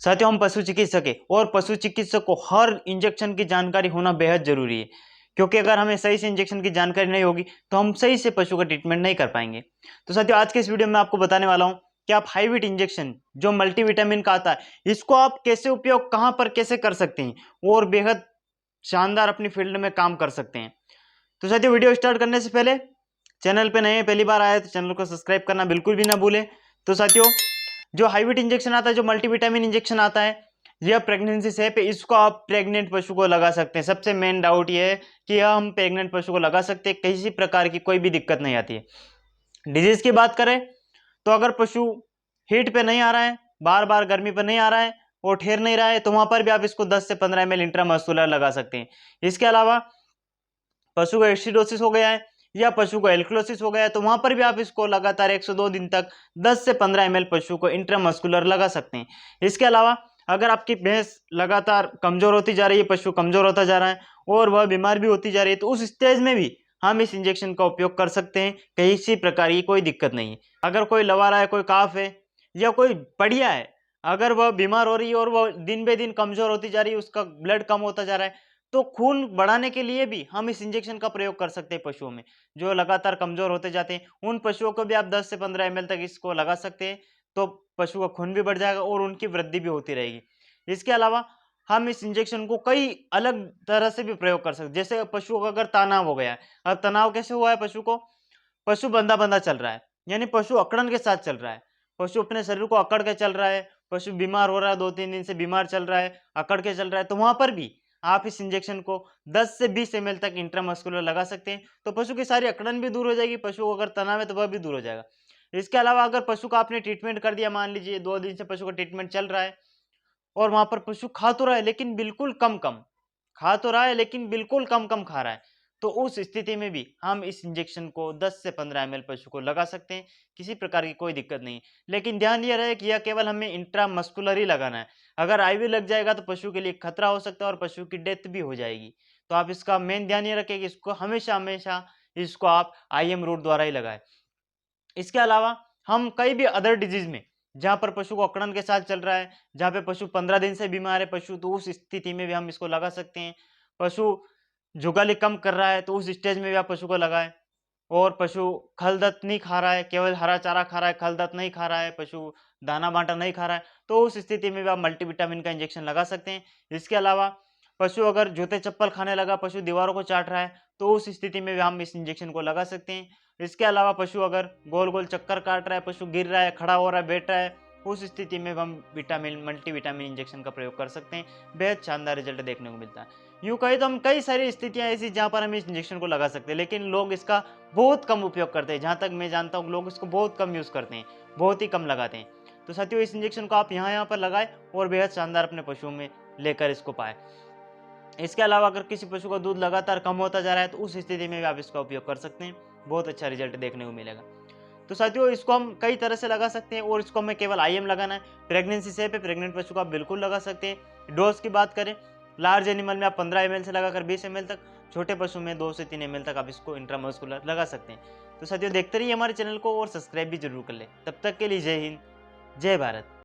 साथियों, हम पशु चिकित्सक हैं और पशु चिकित्सक को हर इंजेक्शन की जानकारी होना बेहद जरूरी है, क्योंकि अगर हमें सही से इंजेक्शन की जानकारी नहीं होगी तो हम सही से पशु का ट्रीटमेंट नहीं कर पाएंगे। तो साथियों, आज के इस वीडियो में आपको बताने वाला हूं कि आप हाईविट इंजेक्शन जो मल्टीविटामिन का आता है, इसको आप कैसे उपयोग कहां पर कैसे कर सकते हैं और बेहद शानदार अपनी फील्ड में काम कर सकते हैं। तो साथियों, वीडियो स्टार्ट करने से पहले चैनल पे नए हैं, पहली बार आए तो चैनल को सब्सक्राइब करना बिल्कुल भी ना भूलें। तो साथियों, जो हाईविट इंजेक्शन आता है, जो मल्टीविटामिन इंजेक्शन आता है, यह प्रेगनेंसी से पे इसको आप प्रेग्नेंट पशु को लगा सकते हैं। सबसे मेन डाउट यह है कि यह हम प्रेग्नेंट पशु को लगा सकते हैं, किसी प्रकार की कोई भी दिक्कत नहीं आती है। डिजीज की बात करें तो अगर पशु हीट पे नहीं आ रहा है, बार बार गर्मी पर नहीं आ रहा है और ठहर नहीं रहा है, तो वहां पर भी आप इसको 10 से 15 ml इंट्रामस्कुलर लगा सकते हैं। इसके अलावा पशु को एसिडोसिस हो गया है या पशु को एल्क्लोसिस हो गया है, तो वहां पर भी आप इसको लगातार 102 दिन तक 10 से 15 ml पशु को इंट्रामस्कुलर लगा सकते हैं। इसके अलावा अगर आपकी भैंस लगातार कमजोर होती जा रही है, पशु कमजोर होता जा रहा है और वह बीमार भी होती जा रही है, तो उस स्टेज में भी हम इस इंजेक्शन का उपयोग कर सकते हैं। किसी प्रकार की कोई दिक्कत नहीं है। अगर कोई लवारा है, कोई काफ है या कोई बढ़िया है, अगर वह बीमार हो रही है और वह दिन बे दिन कमजोर होती जा रही है, उसका ब्लड कम होता जा रहा है, तो खून बढ़ाने के लिए भी हम इस इंजेक्शन का प्रयोग कर सकते हैं। पशुओं में जो लगातार कमजोर होते जाते हैं, उन पशुओं को भी आप 10 से 15 ml तक इसको लगा सकते हैं, तो पशु का खून भी बढ़ जाएगा और उनकी वृद्धि भी होती रहेगी। इसके अलावा हम इस इंजेक्शन को कई अलग तरह से भी प्रयोग कर सकते हैं। जैसे पशु को अगर तनाव हो गया है, अब तनाव कैसे हुआ है पशु को, पशु बंधा बंधा चल रहा है, यानी पशु अकड़न के साथ चल रहा है, पशु अपने शरीर को अकड़ के चल रहा है, पशु बीमार हो रहा है, 2-3 दिन से बीमार चल रहा है, अकड़ के चल रहा है, तो वहां पर भी आप इस इंजेक्शन को 10 से 20 ml तक इंट्रामस्कुलर लगा सकते हैं। तो पशु की सारी अकड़न भी दूर हो जाएगी, पशु को अगर तनाव है तो वह भी दूर हो जाएगा। इसके अलावा अगर पशु का आपने ट्रीटमेंट कर दिया, मान लीजिए 2 दिन से पशु का ट्रीटमेंट चल रहा है और वहां पर पशु खा तो रहा है लेकिन बिल्कुल कम कम खा तो रहा है लेकिन बिल्कुल कम कम खा रहा है, तो उस स्थिति में भी हम इस इंजेक्शन को 10 से 15 ml पशु को लगा सकते हैं। किसी प्रकार की कोई दिक्कत नहीं। लेकिन ध्यान यह रहे कि यह केवल हमें इंट्रामस्कुलर ही लगाना है। अगर आईवी लग जाएगा तो पशु के लिए खतरा हो सकता है और पशु की डेथ भी हो जाएगी। तो आप इसका मेन ध्यान ये रखें कि इसको हमेशा हमेशा इसको आप आईएम रूट द्वारा ही लगाएं। इसके अलावा हम कई भी अदर डिजीज में जहां पर पशु को अकड़न के साथ चल रहा है, जहां पे पशु 15 दिन से बीमार है पशु, तो उस स्थिति में भी हम इसको लगा सकते हैं। पशु जुगाली कम कर रहा है तो उस स्टेज में भी आप पशु को लगाएं। और पशु खलदत नहीं खा रहा है, केवल हरा चारा खा रहा है, खलदत नहीं खा रहा है, पशु दाना बांटा नहीं खा रहा है, तो उस स्थिति में भी आप मल्टीविटामिन का इंजेक्शन लगा सकते हैं। इसके अलावा पशु अगर जूते चप्पल खाने लगा, पशु दीवारों को चाट रहा है, तो उस स्थिति में भी हम इस इंजेक्शन को लगा सकते हैं। इसके अलावा पशु अगर गोल गोल चक्कर काट रहा है, पशु गिर रहा है, खड़ा हो रहा है, बैठ रहा है, उस स्थिति में हम विटामिन मल्टीविटामिन इंजेक्शन का प्रयोग कर सकते हैं। बेहद शानदार रिजल्ट देखने को मिलता है। यूं कहे तो हम कई सारी स्थितियां ऐसी जहां पर हम इस इंजेक्शन को लगा सकते हैं, लेकिन लोग इसका बहुत कम उपयोग करते हैं। जहां तक मैं जानता हूं, लोग इसको बहुत कम यूज करते हैं, बहुत ही कम लगाते हैं। तो साथियों, इस इंजेक्शन को आप यहाँ पर लगाएं और बेहद शानदार अपने पशुओं में लेकर इसको पाए। इसके अलावा अगर किसी पशु का दूध लगातार कम होता जा रहा है, तो उस स्थिति में भी आप इसका उपयोग कर सकते हैं। बहुत अच्छा रिजल्ट देखने को मिलेगा। तो साथियों, इसको हम कई तरह से लगा सकते हैं और इसको हमें केवल आईएम लगाना है। प्रेगनेंसी से पे प्रेग्नेंट पशु को आप बिल्कुल लगा सकते हैं। डोज की बात करें, लार्ज एनिमल में आप 15 ml से लगाकर 20 ml तक, छोटे पशु में 2 से 3 ml तक आप इसको इंट्रामस्कुलर लगा सकते हैं। तो साथियों, देखते रहिए हमारे चैनल को और सब्सक्राइब भी जरूर कर ले। तब तक के लिए जय हिंद, जय भारत।